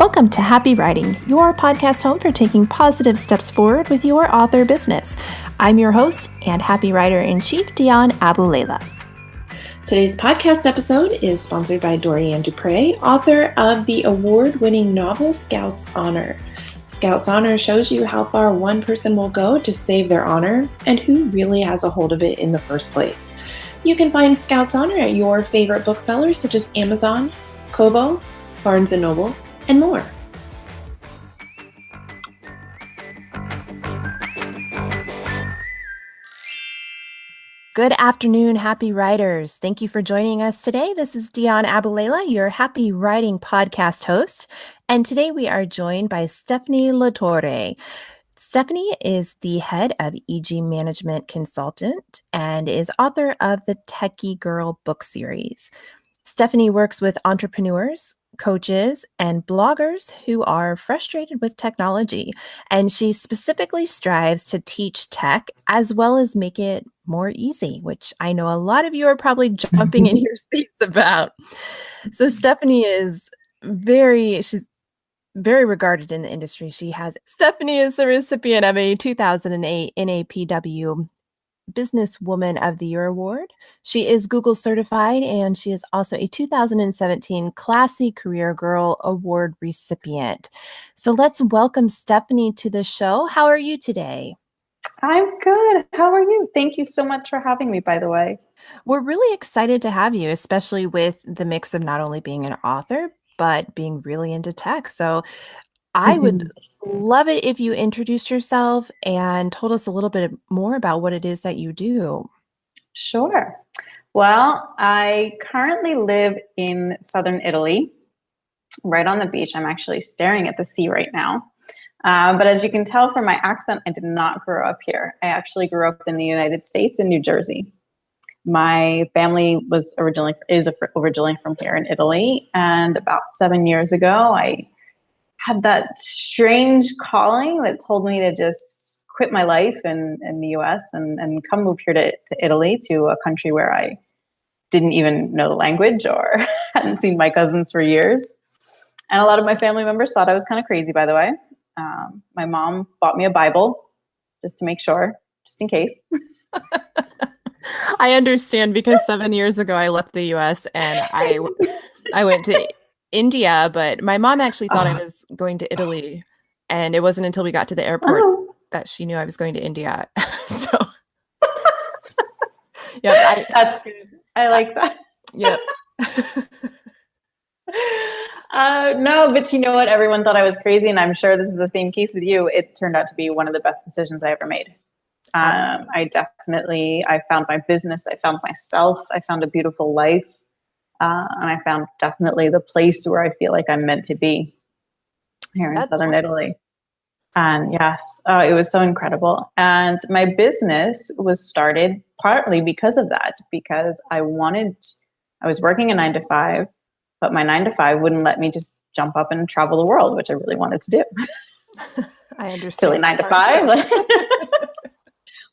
Welcome to Happy Writing, your podcast home for taking positive steps forward with your author business. I'm your host and happy writer-in-chief, Dion Abulela. Today's podcast episode is sponsored by Dorianne Dupre, author of the award-winning novel Scout's Honor. Scout's Honor shows you how far one person will go to save their honor and who really has a hold of it in the first place. You can find Scout's Honor at your favorite booksellers such as Amazon, Kobo, Barnes & Noble, and more. Good afternoon, happy writers. Thank you for joining us today. This is Dion Abulela, your happy writing podcast host. And today we are joined by Stephanie La Torre. Stephanie is the head of EG Management Consultant and is author of the Techie Girl book series. Stephanie works with entrepreneurs, coaches, and bloggers who are frustrated with technology, and she specifically strives to teach tech as well as make it more easy, which I know a lot of you are probably jumping in your seats about. So Stephanie is she's very regarded in the industry. Stephanie is a recipient of a 2008 NAPW Businesswoman of the Year Award. She is Google certified, and she is also a 2017 Classy Career Girl Award recipient. So let's welcome Stephanie to the show. How are you today? I'm good. How are you? Thank you so much for having me, by the way. We're really excited to have you, especially with the mix of not only being an author, but being really into tech. So I would love it if you introduced yourself and told us a little bit more about what it is that you do. Sure. Well, I currently live in southern Italy, right on the beach. I'm actually staring at the sea right now. But as you can tell from my accent, I did not grow up here. I actually grew up in the United States in New Jersey. My family is originally from here in Italy. And about 7 years ago, I had that strange calling that told me to just quit my life in the US and come move here to Italy, to a country where I didn't even know the language or hadn't seen my cousins for years. And a lot of my family members thought I was kind of crazy, by the way. My mom bought me a Bible just to make sure, just in case. I understand, because 7 years ago I left the US and I went to India, but my mom actually thought I was going to Italy, and it wasn't until we got to the airport that she knew I was going to India. So, yeah, that's good. I like that. Yep. No, but you know what? Everyone thought I was crazy, and I'm sure this is the same case with you. It turned out to be one of the best decisions I ever made. I found my business, I found myself, I found a beautiful life. And I found definitely the place where I feel like I'm meant to be here in southern Italy. And yes, it was so incredible. And my business was started partly because of that, because I was working a 9-to-5, but my 9-to-5 wouldn't let me just jump up and travel the world, which I really wanted to do. I understand. Silly 9-to-5.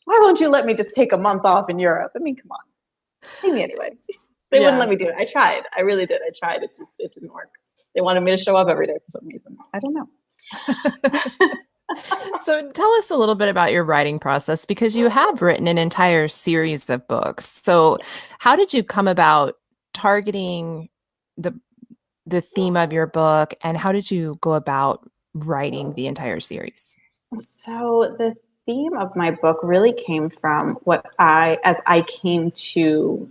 Why won't you let me just take a month off in Europe? I mean, come on. Pay me anyway. They wouldn't let me do it. I tried. I really did. I tried. It didn't work. They wanted me to show up every day for some reason. I don't know. So tell us a little bit about your writing process, because you have written an entire series of books. So how did you come about targeting the theme of your book, and how did you go about writing the entire series? So the theme of my book really came from as I came to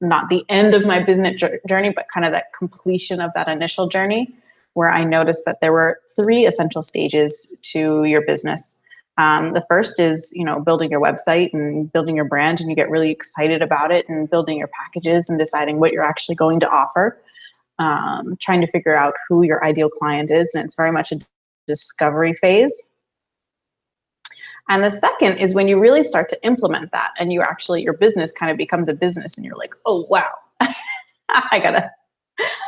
not the end of my business journey, but kind of that completion of that initial journey, where I noticed that there were 3 essential stages to your business. The first is, building your website and building your brand, and you get really excited about it, and building your packages and deciding what you're actually going to offer, trying to figure out who your ideal client is. And it's very much a discovery phase. And the second is when you really start to implement that, and your business kind of becomes a business, and you're like, oh, wow, I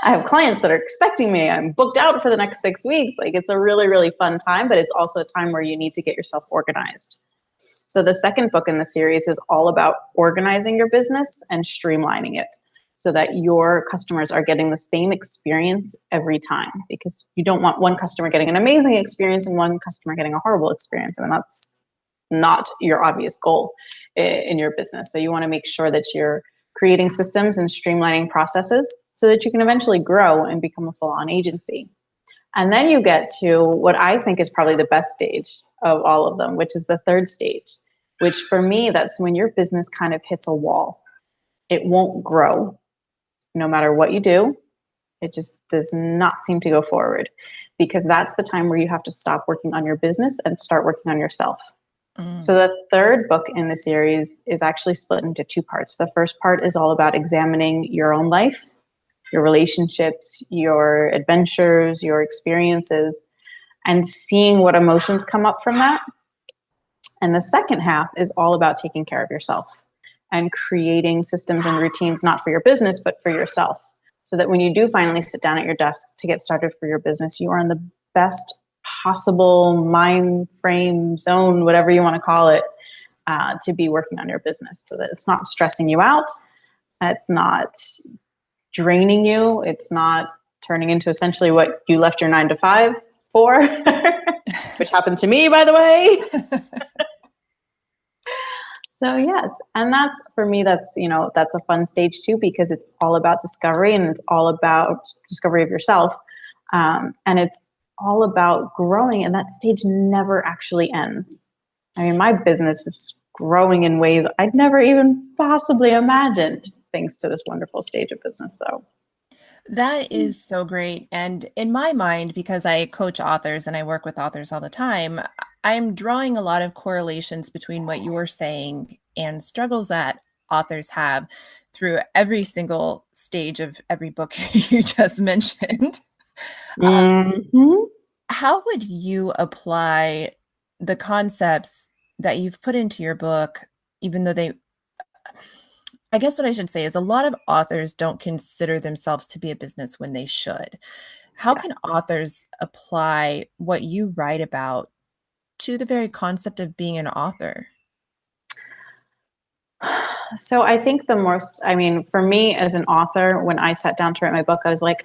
have clients that are expecting me. I'm booked out for the next 6 weeks. Like, it's a really, really fun time, but it's also a time where you need to get yourself organized. So the second book in the series is all about organizing your business and streamlining it. so that your customers are getting the same experience every time, because you don't want one customer getting an amazing experience and one customer getting a horrible experience. And that's not your obvious goal in your business. So you want to make sure that you're creating systems and streamlining processes so that you can eventually grow and become a full-on agency. And then you get to what I think is probably the best stage of all of them, which is the third stage, which for me, that's when your business kind of hits a wall. It won't grow no matter what you do. It just does not seem to go forward, because that's the time where you have to stop working on your business and start working on yourself. So the third book in the series is actually split into two parts. The first part is all about examining your own life, your relationships, your adventures, your experiences, and seeing what emotions come up from that. And the second half is all about taking care of yourself and creating systems and routines, not for your business, but for yourself, so that when you do finally sit down at your desk to get started for your business, you are in the best possible mind frame zone, whatever you want to call it, to be working on your business, so that it's not stressing you out, it's not draining you, it's not turning into essentially what you left your 9 to 5 for, which happened to me, by the way. So yes, and that's, for me, that's a fun stage too, because it's all about discovery, and it's all about discovery of yourself, and it's all about growing, and that stage never actually ends. I mean, my business is growing in ways I'd never even possibly imagined, thanks to this wonderful stage of business. So That is so great. And in my mind, because I coach authors and I work with authors all the time, I'm drawing a lot of correlations between what you're saying and struggles that authors have through every single stage of every book you just mentioned. mm-hmm. How would you apply the concepts that you've put into your book, even though I guess what I should say is a lot of authors don't consider themselves to be a business when they should. How Yes. can authors apply what you write about to the very concept of being an author? So I think for me as an author, when I sat down to write my book, I was like,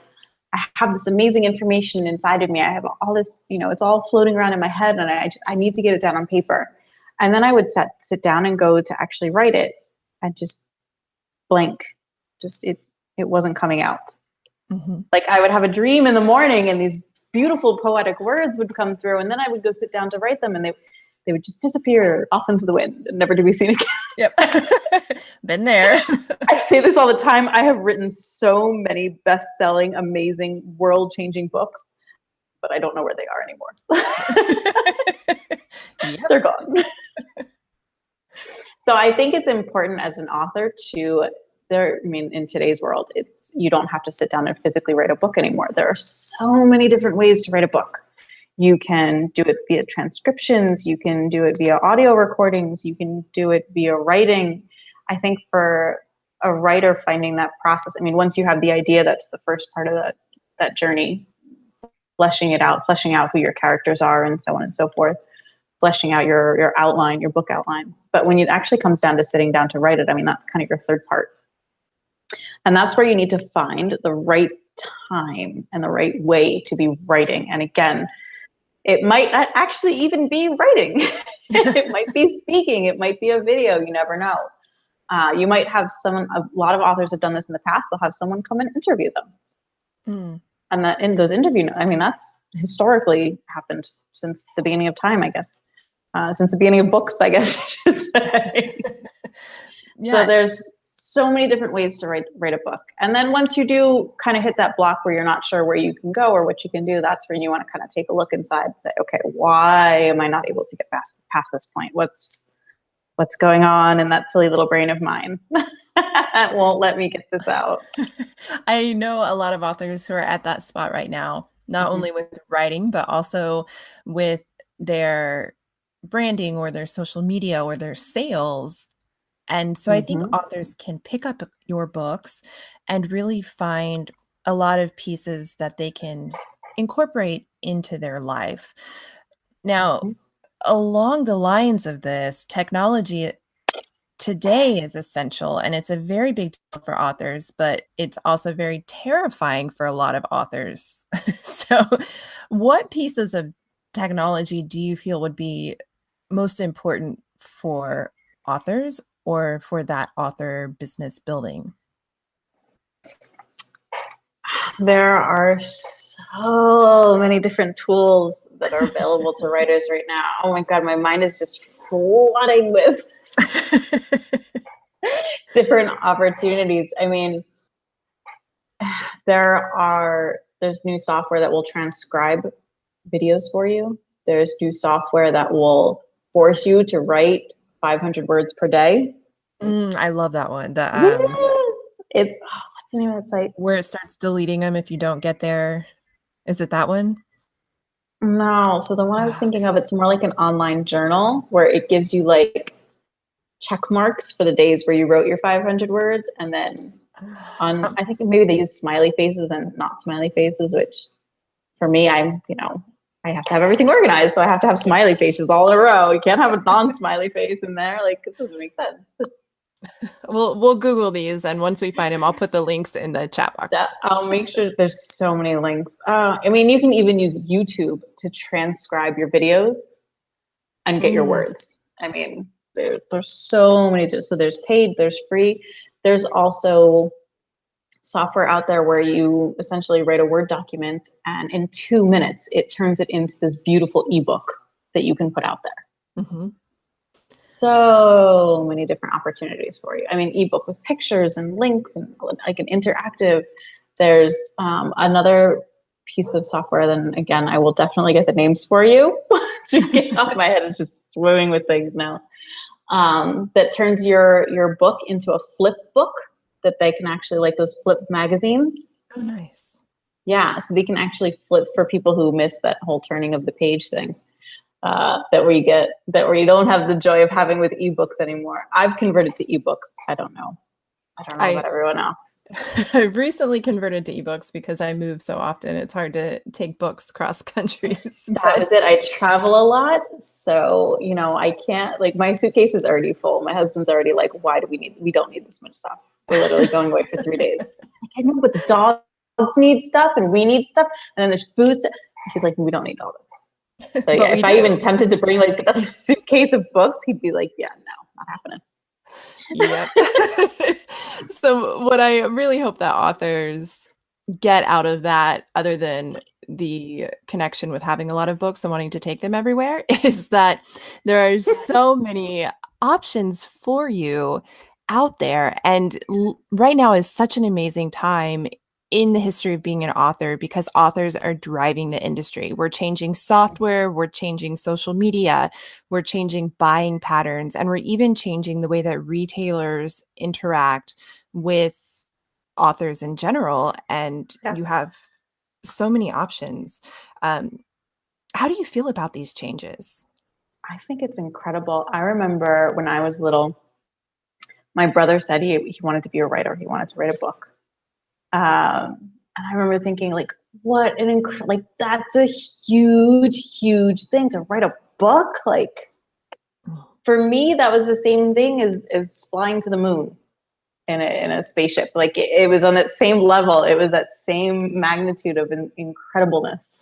I have this amazing information inside of me. I have all this, it's all floating around in my head, and I need to get it down on paper. And then I would sit down and go to actually write it, and just blank. Just it wasn't coming out. Mm-hmm. Like, I would have a dream in the morning, and these beautiful poetic words would come through, and then I would go sit down to write them, and they would just disappear off into the wind and never to be seen again. Yep. Been there. I say this all the time. I have written so many best-selling, amazing, world-changing books, but I don't know where they are anymore. Yep. They're gone. So I think it's important as an author in today's world, you don't have to sit down and physically write a book anymore. There are so many different ways to write a book. You can do it via transcriptions. You can do it via audio recordings. You can do it via writing. I think for a writer, finding that process, once you have the idea, that's the first part of that journey, fleshing out who your characters are, and so on and so forth, fleshing out your outline, your book outline. But when it actually comes down to sitting down to write it, that's kind of your third part. And that's where you need to find the right time and the right way to be writing. And again, it might not actually even be writing. It might be speaking. It might be a video. You never know. You might have a lot of authors have done this in the past. They'll have someone come and interview them. Mm. And that in those interviews, that's historically happened since the beginning of time, I guess. Since the beginning of books, I guess you should say. Yeah. So there's so many different ways to write a book. And then once you do kind of hit that block where you're not sure where you can go or what you can do, that's when you want to kind of take a look inside and say, okay, why am I not able to get past this point? What's going on in that silly little brain of mine? That won't let me get this out. I know a lot of authors who are at that spot right now, not only with writing, but also with their branding or their social media or their sales. And so I think authors can pick up your books and really find a lot of pieces that they can incorporate into their life. Now, along the lines of this, technology today is essential, and it's a very big deal for authors, but it's also very terrifying for a lot of authors. So, what pieces of technology do you feel would be most important for authors or for that author business building? There are so many different tools that are available to writers right now. Oh my God, my mind is just flooding with different opportunities. I mean, there's new software that will transcribe videos for you. There's new software that will force you to write 500 words per day. I love that one. The Yeah. It's what's the name of that site? where it starts deleting them if you don't get there. Is it that one? No, so the one I was Oh, thinking okay. of, it's more like an online journal where it gives you like check marks for the days where you wrote your 500 words, and then Um, I think maybe they use smiley faces and not smiley faces, which for me, I have to have everything organized, so I have to have smiley faces all in a row. You can't have a non-smiley face in there. Like, it doesn't make sense. we'll Google these, and once we find them, I'll put the links in the chat box. I'll make sure there's so many links. I mean, you can even use YouTube to transcribe your videos and get your Mm, words. I mean, there's so many. So there's paid, there's free. There's also software out there where you essentially write a Word document, and in 2 minutes, it turns it into this beautiful ebook that you can put out there. mhm. So many different opportunities for you. I mean, ebook with pictures and links and like an interactive. There's another piece of software. Then again, I will definitely get the names for you. To get off my head is just swimming with things now. That turns your book into a flip book that they can actually, like those flip magazines. Oh, nice. Yeah, so they can actually flip for people who miss that whole turning of the page thing. That where you don't have the joy of having with ebooks anymore. I've converted to ebooks. I don't know. I don't know I about everyone else. I've recently converted to ebooks because I move so often. It's hard to take books cross countries, That but was it. I travel a lot, so I can't, like, my suitcase is already full. My husband's already like, why do we don't need this much stuff. We're literally going away for 3 days. Like, I know, but the dogs need stuff and we need stuff, and then there's food. He's like, we don't need all this. So but yeah, we if I even do. attempted to bring like another suitcase of books, he'd be like, yeah, no, not happening. Yep. So what I really hope that authors get out of that, other than the connection with having a lot of books and wanting to take them everywhere, is that there are so many options for you out there. And right now is such an amazing time in the history of being an author because authors are driving the industry. We're changing software, we're changing social media, we're changing buying patterns, and we're even changing the way that retailers interact with authors in general. And you Yes. have so many options. Um, how do you feel about these changes? I think it's incredible. I remember when I was little, my brother said he wanted to be a writer. He wanted to write a book. And I remember thinking, like, what like, that's a huge, huge thing to write a book. Like, for me, that was the same thing as flying to the moon in a spaceship. Like, it was on that same level. It was that same magnitude of incredibleness.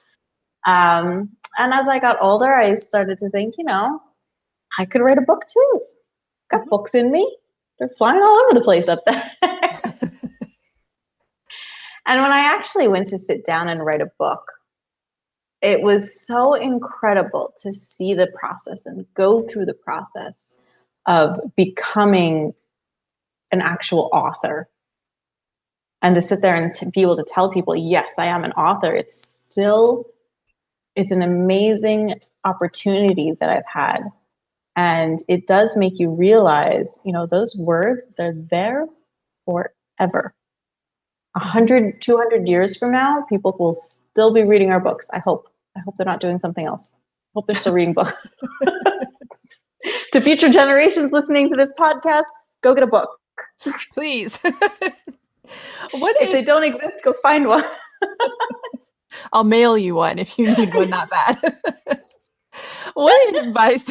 And as I got older, I started to think, I could write a book too. Got Mhm. books in me. They're flying all over the place up there. And when I actually went to sit down and write a book, it was so incredible to see the process and go through the process of becoming an actual author, and to sit there and to be able to tell people, yes, I am an author. It's an amazing opportunity that I've had. And it does make you realize, those words, they're there forever. Mhm. 100, 200 years from now, people will still be reading our books. I hope. I hope they're not doing something else. I hope they're still reading books. To future generations listening to this podcast, go get a book. Please. What If is they don't exist, go find one. I'll mail you one if you need one that bad. What advice,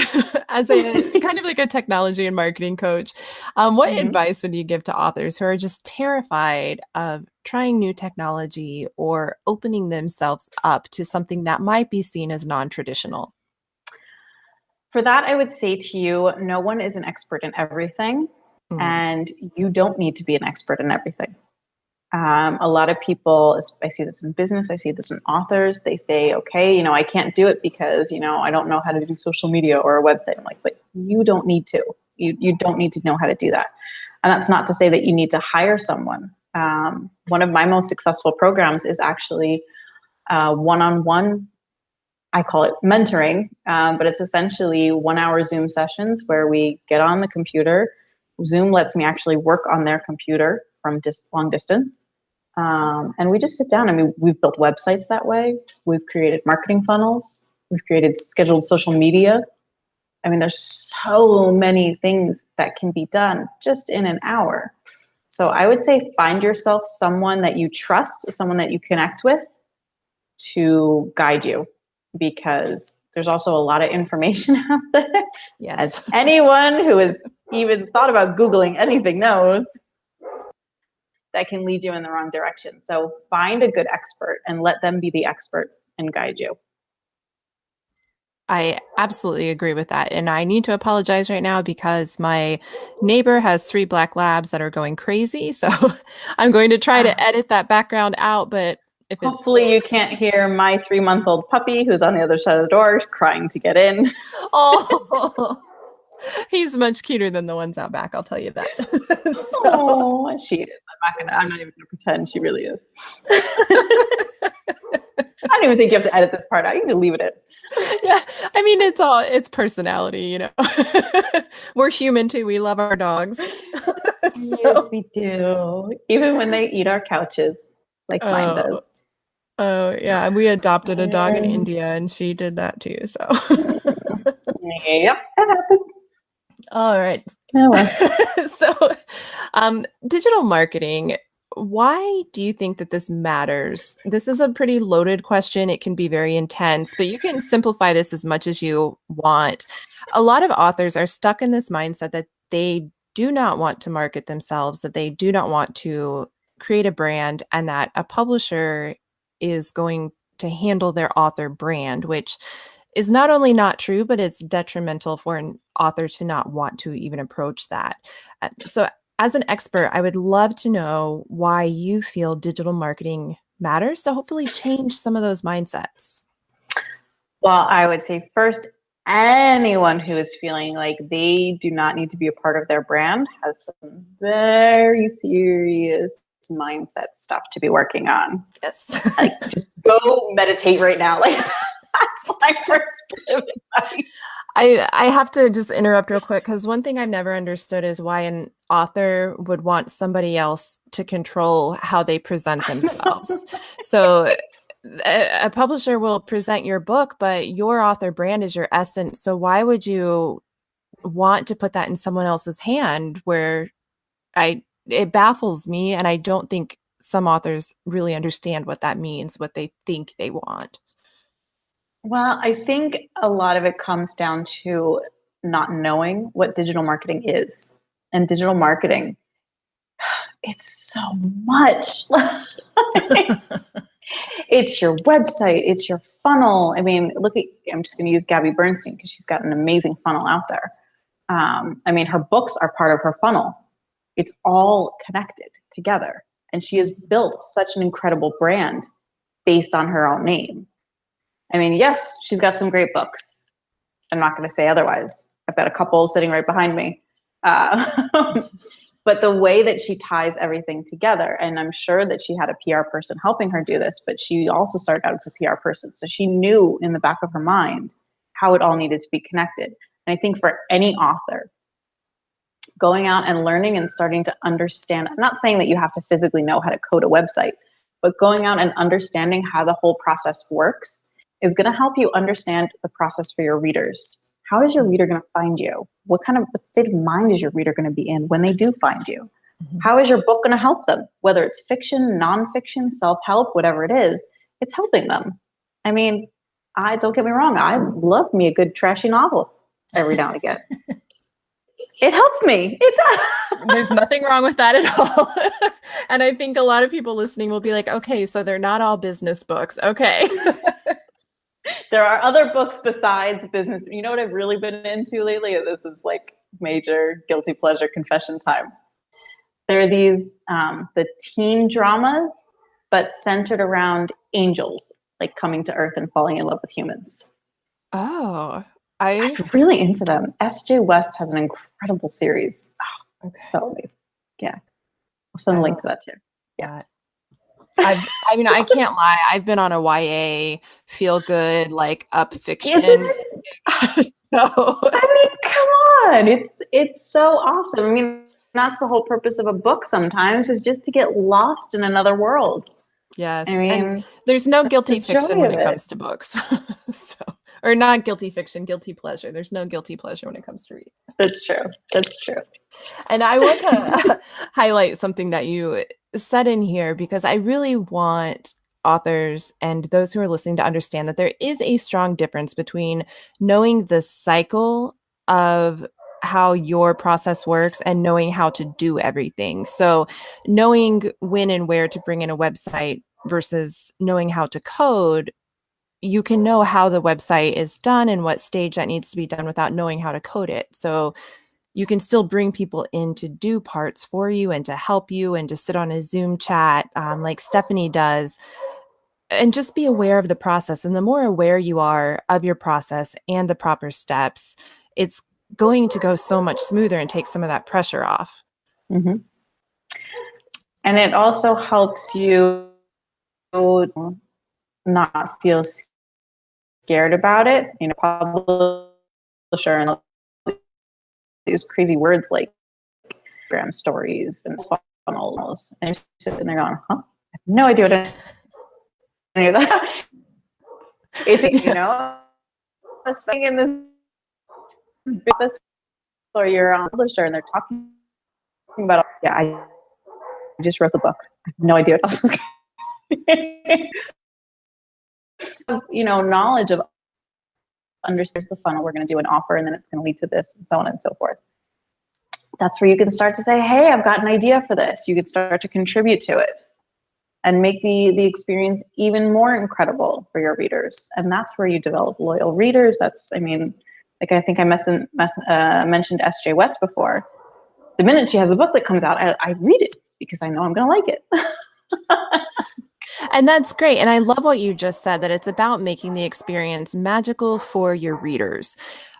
as a kind of like a technology and marketing coach, what Mhm. advice would you give to authors who are just terrified of trying new technology or opening themselves up to something that might be seen as non-traditional? For that, I would say to you, no one is an expert in everything, Mm, and you don't need to be an expert in everything. A lot of people, I see this in business, I see this in authors, they say, okay, I can't do it because, I don't know how to do social media or a website. I'm like, but you don't need to. You don't need to know how to do that. And that's not to say that you need to hire someone. One of my most successful programs is actually one-on-one. I call it mentoring, but it's essentially 1 hour Zoom sessions where we get on the computer. Zoom lets me actually work on their computer from long distance. And we just sit down. I mean, we've built websites that way. We've created marketing funnels. We've created scheduled social media. I mean, there's so many things that can be done just in an hour. So I would say find yourself someone that you trust, someone that you connect with to guide you, because there's also a lot of information out there. As yes. anyone who has even thought about Googling anything knows, that can lead you in the wrong direction. So find a good expert and let them be the expert and guide you. I absolutely agree with that. And I need to apologize right now because my neighbor has three black labs that are going crazy. So I'm going to try to edit that background out. But if it's, Hopefully you can't hear my 3-month-old puppy who's on the other side of the door crying to get in. oh, he's much cuter than the ones out back, I'll tell you that. So, Oh, she is. I'm not even gonna pretend she really is. I don't even think you have to edit this part out. You can just leave it in. yeah, I mean, it's personality. We're human too. We love our dogs. Yes, So, we do. Even when they eat our couches, like mine does. oh, oh, yeah. We adopted a dog in Um, India and she did that too. So, yep, that happens. all right. Oh well. So, digital marketing, why do you think that this matters? This is a pretty loaded question. It can be very intense, but you can simplify this as much as you want. A lot of authors are stuck in this mindset that they do not want to market themselves, that they do not want to create a brand, and that a publisher is going to handle their author brand, which is not only not true, but it's detrimental for an author to not want to even approach that. So, as an expert, I would love to know why you feel digital marketing matters to hopefully change some of those mindsets. Well, I would say first, anyone who is feeling like they do not need to be a part of their brand has some very serious mindset stuff to be working on. Yes. Like, just go meditate right now. Like, that's my first bit of advice. I have to just interrupt real quick because one thing I've never understood is why an author would want somebody else to control how they present themselves. So a publisher will present your book, but your author brand is your essence. So why would you want to put that in someone else's hand where it baffles me, and I don't think some authors really understand what that means, what they think they want. Well, I think a lot of it comes down to not knowing what digital marketing is. And digital marketing, it's so much. It's your website, it's your funnel. I mean, I'm just going to use Gabby Bernstein because she's got an amazing funnel out there. I mean, her books are part of her funnel. It's all connected together. And she has built such an incredible brand based on her own name. I mean, yes, she's got some great books. I'm not going to say otherwise. I've got a couple sitting right behind me. But the way that she ties everything together, and I'm sure that she had a PR person helping her do this, but she also started out as a PR person. So she knew in the back of her mind how it all needed to be connected. And I think for any author, going out and learning and starting to understand, I'm not saying that you have to physically know how to code a website, but going out and understanding how the whole process works is going to help you understand the process for your readers. How is your reader going to find you? What state of mind is your reader going to be in when they do find you? Mhm. How is your book going to help them? Whether it's fiction, nonfiction, self-help, whatever it is, it's helping them. I mean, I don't get me wrong, I love me a good trashy novel every now and again. It helps me. It does. There's nothing wrong with that at all. And I think a lot of people listening will be like, okay, so they're not all business books. Okay. There are other books besides business. You know what I've really been into lately? This is like major guilty pleasure confession time. There are these, the teen dramas, but centered around angels, like coming to Earth and falling in love with humans. Oh, I'm really into them. S.J. West has an incredible series. Oh, okay. so amazing. Yeah. I'll send a link to that too. Yeah. I mean, I can't lie. I've been on a YA feel good, like up fiction. Isn't it? I mean, come on. It's so awesome. I mean, that's the whole purpose of a book sometimes, is just to get lost in another world. Yes. I mean, and there's no guilty fiction when it it comes to books. Or not guilty fiction, guilty pleasure. There's no guilty pleasure when it comes to reading. That's true. That's true. And I want to highlight something that you said in here, because I really want authors and those who are listening to understand that there is a strong difference between knowing the cycle of how your process works and knowing how to do everything. So knowing when and where to bring in a website versus knowing how to code, you can know how the website is done and what stage that needs to be done without knowing how to code it. So you can still bring people in to do parts for you and to help you and to sit on a Zoom chat like Stephanie does, and just be aware of the process. And the more aware you are of your process and the proper steps, it's going to go so much smoother and take some of that pressure off. Mm-hmm. And it also helps you not feel scared about it. You know, publisher and these crazy words like gram stories and funnels, and you're sitting there going, huh? I have no idea what any of that. It's, you know, spending in this business, or you're on publisher and they're talking about, yeah, I just wrote the book. I have no idea what else is going on. You know, knowledge of understands the funnel, we're going to do an offer and then it's going to lead to this and so on and so forth. That's where you can start to say, hey, I've got an idea for this. You can start to contribute to it and make the experience even more incredible for your readers. And that's where you develop loyal readers. That's, I mean, like I think I mentioned S.J. West before. The minute she has a book that comes out, I read it because I know I'm going to like it. And that's great. And I love what you just said, that it's about making the experience magical for your readers.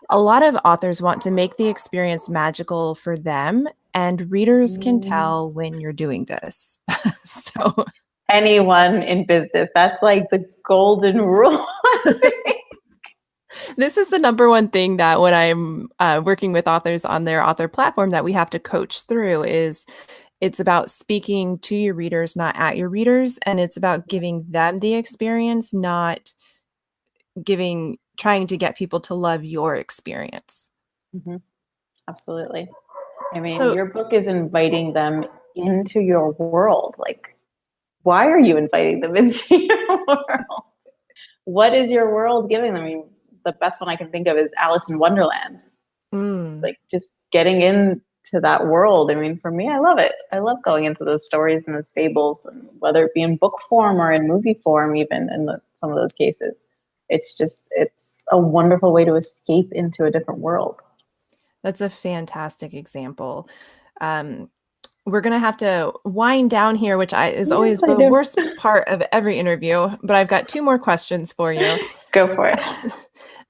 A lot of authors want to make the experience magical for them, and readers can tell when you're doing this. So anyone in business, that's like the golden rule. This is the number one thing that when I'm working with authors on their author platform that we have to coach through is it's about speaking to your readers, not at your readers. And it's about giving them the experience, not trying to get people to love your experience. Mm-hmm. Absolutely. I mean, your book is inviting them into your world. Like, why are you inviting them into your world? What is your world giving them? I mean, the best one I can think of is Alice in Wonderland. Like just getting into that world. I mean, for me, I love it. I love going into those stories and those fables, and whether it be in book form or in movie form, even in some of those cases. It's a wonderful way to escape into a different world. That's a fantastic example. We're going to have to wind down here, which is always the worst part of every interview, but I've got 2 more questions for you. Go for it.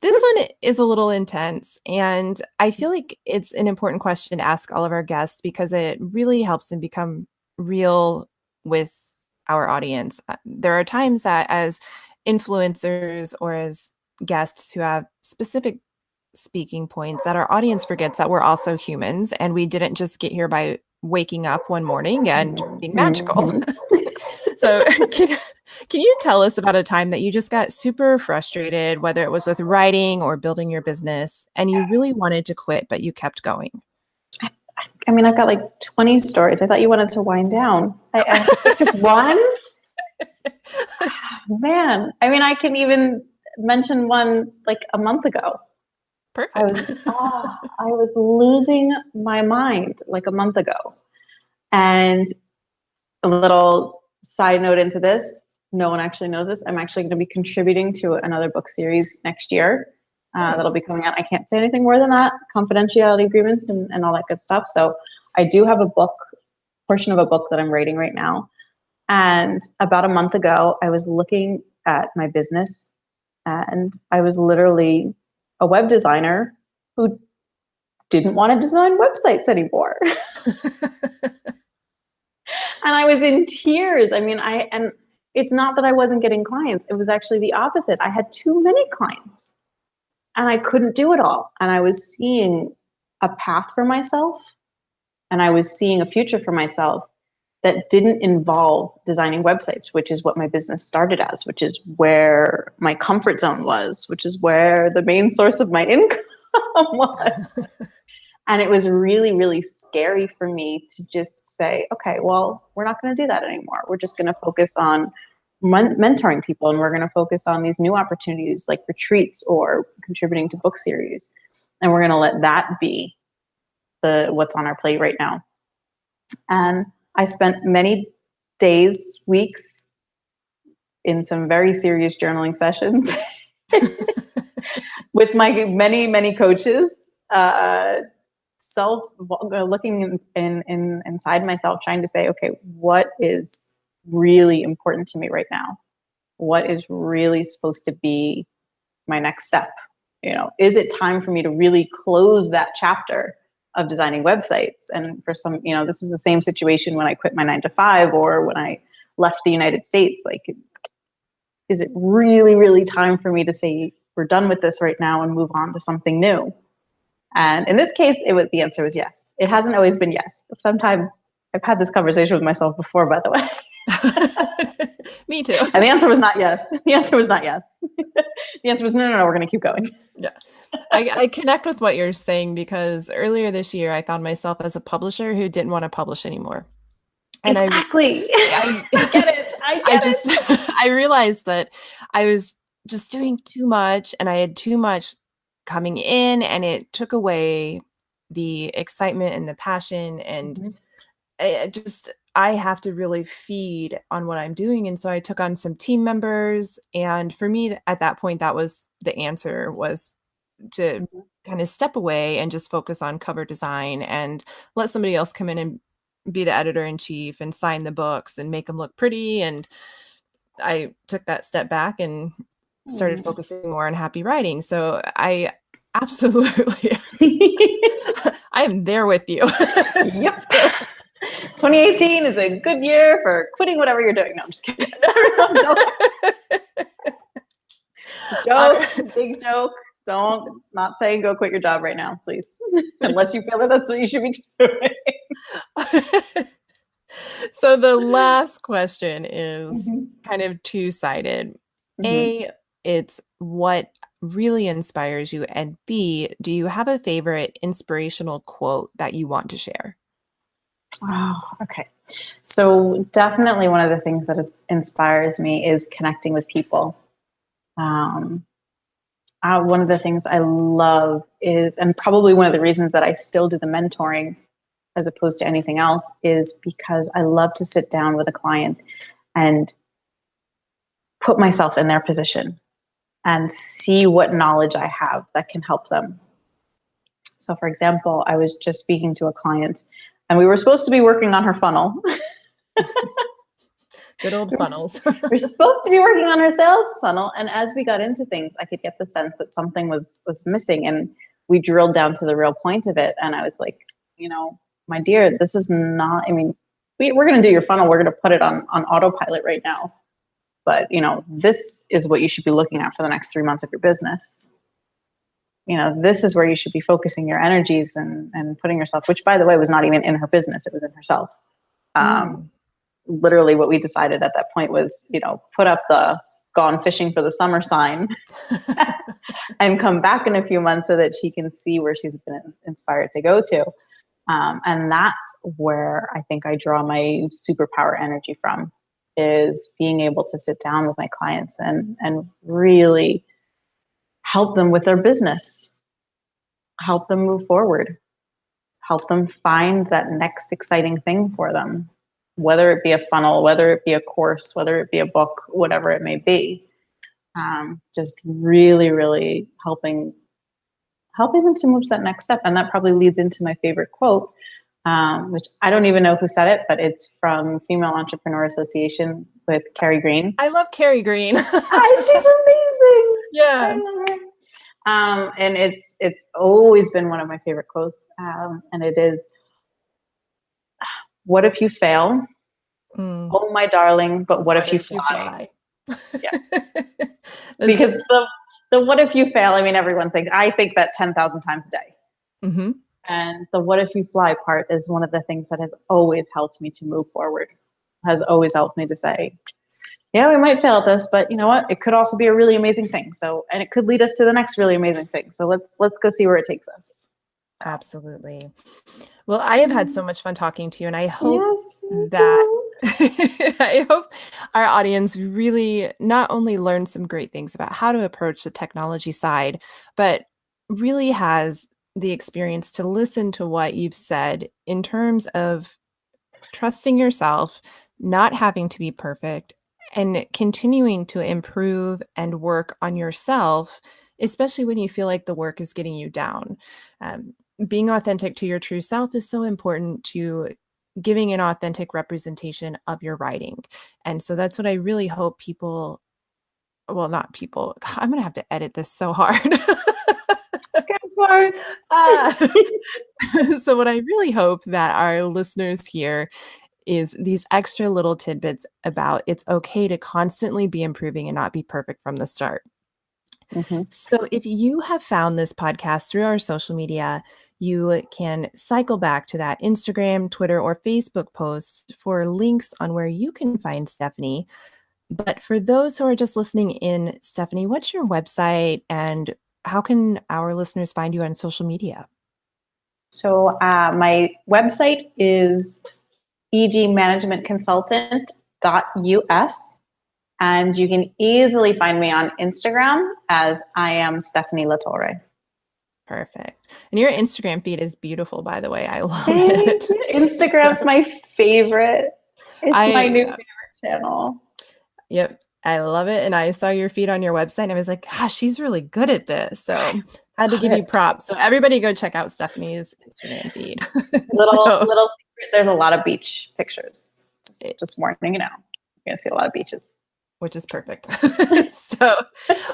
This one is a little intense, and I feel like it's an important question to ask all of our guests because it really helps them become real with our audience. There are times that as influencers or as guests who have specific speaking points that our audience forgets that we're also humans and we didn't just get here by waking up one morning and being magical. So can you tell us about a time that you just got super frustrated, whether it was with writing or building your business, and you really wanted to quit, but you kept going? I mean, I've got like 20 stories. I thought you wanted to wind down. I just one? Man, I mean, I can even mention one like a month ago. I Perfect. was, I was losing my mind like a month ago. And a little side note into this, no one actually knows this. I'm actually going to be contributing to another book series next year. Nice. That'll be coming out. I can't say anything more than that, confidentiality agreements and all that good stuff. So I do have a portion of a book that I'm writing right now. And about a month ago, I was looking at my business, and I was literally a web designer who didn't want to design websites anymore. And I was in tears. I mean, and it's not that I wasn't getting clients. It was actually the opposite. I had too many clients and I couldn't do it all. And I was seeing a path for myself, and I was seeing a future for myself that didn't involve designing websites, which is what my business started as, which is where my comfort zone was, which is where the main source of my income was. And it was really, really scary for me to just say, okay, well, we're not going to do that anymore. We're just going to focus on mentoring people, and we're going to focus on these new opportunities like retreats or contributing to book series. And we're going to let that be what's on our plate right now. And I spent many days, weeks in some very serious journaling sessions with my many, many coaches, looking inside myself, trying to say, okay, what is really important to me right now? What is really supposed to be my next step? Is it time for me to really close that chapter of designing websites? And for some, this was the same situation when I quit my 9-to-5 or when I left the United States. Like, is it really, really time for me to say, we're done with this right now and move on to something new? And in this case, the answer was yes. It hasn't always been yes. Sometimes I've had this conversation with myself before, by the way. Me too. And the answer was not yes. The answer was not yes. The answer was no, we're going to keep going. Yeah. I connect with what you're saying, because earlier this year, I found myself as a publisher who didn't want to publish anymore. And exactly. I get it. I realized that I was just doing too much, and I had too much coming in, and it took away the excitement and the passion. And I have to really feed on what I'm doing. And so I took on some team members. And for me at that point, that was the answer, was to kind of step away and just focus on cover design and let somebody else come in and be the editor-in-chief and sign the books and make them look pretty. And I took that step back and started focusing more on happy writing. So I absolutely, I am there with you. Yep. 2018 is a good year for quitting whatever you're doing. No, I'm just kidding. Joke, big joke. Not saying go quit your job right now, please. Unless you feel that that's what you should be doing. So the last question is kind of two-sided. A, it's what really inspires you, and B, do you have a favorite inspirational quote that you want to share? Oh, okay. So definitely one of the things that inspires me is connecting with people. One of the things I love is, and probably one of the reasons that I still do the mentoring as opposed to anything else, is because I love to sit down with a client and put myself in their position and see what knowledge I have that can help them. So for example, I was just speaking to a client, and we were supposed to be working on her funnel. Good old funnels. We're supposed to be working on her sales funnel. And as we got into things, I could get the sense that something was missing. And we drilled down to the real point of it. And I was like, my dear, this is not, we're going to do your funnel. We're going to put it on autopilot right now. But, this is what you should be looking at for the next 3 months of your business. This is where you should be focusing your energies and putting yourself, which by the way, was not even in her business. It was in herself. Literally what we decided at that point was, put up the gone fishing for the summer sign and come back in a few months so that she can see where she's been inspired to go to. And that's where I think I draw my superpower energy from, is being able to sit down with my clients and really help them with their business, help them move forward, help them find that next exciting thing for them, whether it be a funnel, whether it be a course, whether it be a book, whatever it may be. Just really, really helping them to move to that next step. And that probably leads into my favorite quote, which I don't even know who said it, but it's from Female Entrepreneur Association with Carrie Green. I love Carrie Green. She's amazing. Yeah. I love her. And it's always been one of my favorite quotes. And it is, what if you fail? Oh, my darling, but what if you fly? Yeah. Because the what if you fail, I mean, I think that 10,000 times a day. Mm-hmm. And the what if you fly part is one of the things that has always helped me to move forward, has always helped me to say, yeah, we might fail at this, but you know what? It could also be a really amazing thing. So, and it could lead us to the next really amazing thing. So let's go see where it takes us. Absolutely. Well, I have had so much fun talking to you, and I hope I hope our audience really not only learned some great things about how to approach the technology side, but really has the experience to listen to what you've said in terms of trusting yourself, not having to be perfect, and continuing to improve and work on yourself, especially when you feel like the work is getting you down. Being authentic to your true self is so important to giving an authentic representation of your writing. And so that's what I really hope people, well, not people, I'm going to have to edit this so hard. So what I really hope that our listeners hear is these extra little tidbits about it's okay to constantly be improving and not be perfect from the start. Mm-hmm. So if you have found this podcast through our social media, you can cycle back to that Instagram, Twitter, or Facebook post for links on where you can find Stephanie. But for those who are just listening in, Stephanie, what's your website and how can our listeners find you on social media? So my website is egmanagementconsultant.us. And you can easily find me on Instagram as I am Stephanie La Torre. Perfect. And your Instagram feed is beautiful, by the way. I love it. Instagram's my favorite. It's my new favorite channel. Yep. I love it. And I saw your feed on your website and I was like, gosh, she's really good at this. So I had to give you props. So everybody go check out Stephanie's Instagram feed. Little secret, there's a lot of beach pictures. Just warning you now. You're going to see a lot of beaches. Which is perfect. So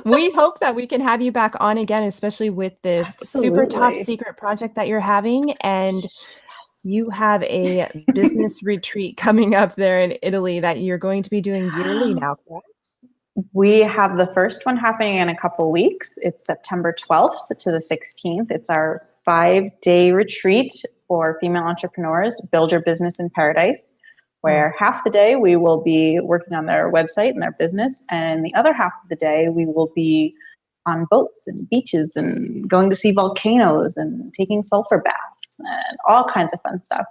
we hope that we can have you back on again, especially with this super top secret project that you're having. And you have a business retreat coming up there in Italy that you're going to be doing yearly now, correct? We have the first one happening in a couple weeks. It's September 12th to the 16th. It's our 5-day retreat for female entrepreneurs, Build Your Business in Paradise, where half the day we will be working on their website and their business, and the other half of the day we will be on boats and beaches and going to see volcanoes and taking sulfur baths and all kinds of fun stuff.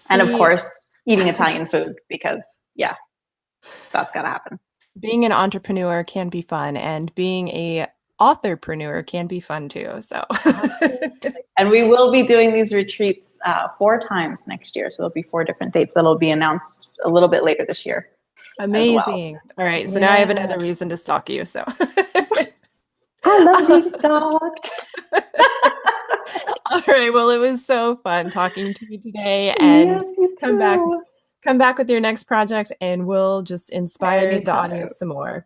And of course, eating Italian food because, yeah, that's got to happen. Being an entrepreneur can be fun, and being a authorpreneur can be fun too. So, and we will be doing these retreats 4 times next year. So there'll be 4 different dates that'll be announced a little bit later this year. Amazing. All right. So now I have another reason to stalk you. So I love being stalked. All right. Well, it was so fun talking to you today, and come back with your next project and we'll just inspire the audience some more.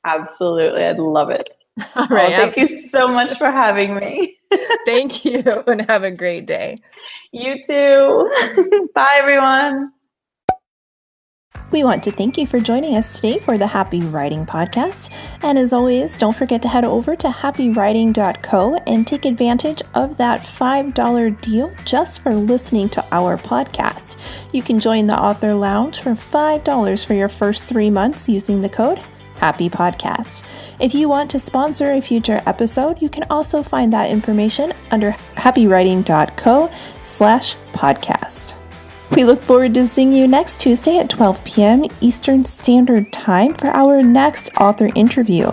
Absolutely. I'd love it. All right. Thank you so much for having me. Thank you, and have a great day. You too. Bye, everyone. We want to thank you for joining us today for the Happy Writing Podcast. And as always, don't forget to head over to happywriting.co and take advantage of that $5 deal just for listening to our podcast. You can join the Author Lounge for $5 for your first 3 months using the code Happy Podcast. If you want to sponsor a future episode, you can also find that information under happywriting.co/podcast. We look forward to seeing you next Tuesday at 12 p.m. Eastern Standard Time for our next author interview.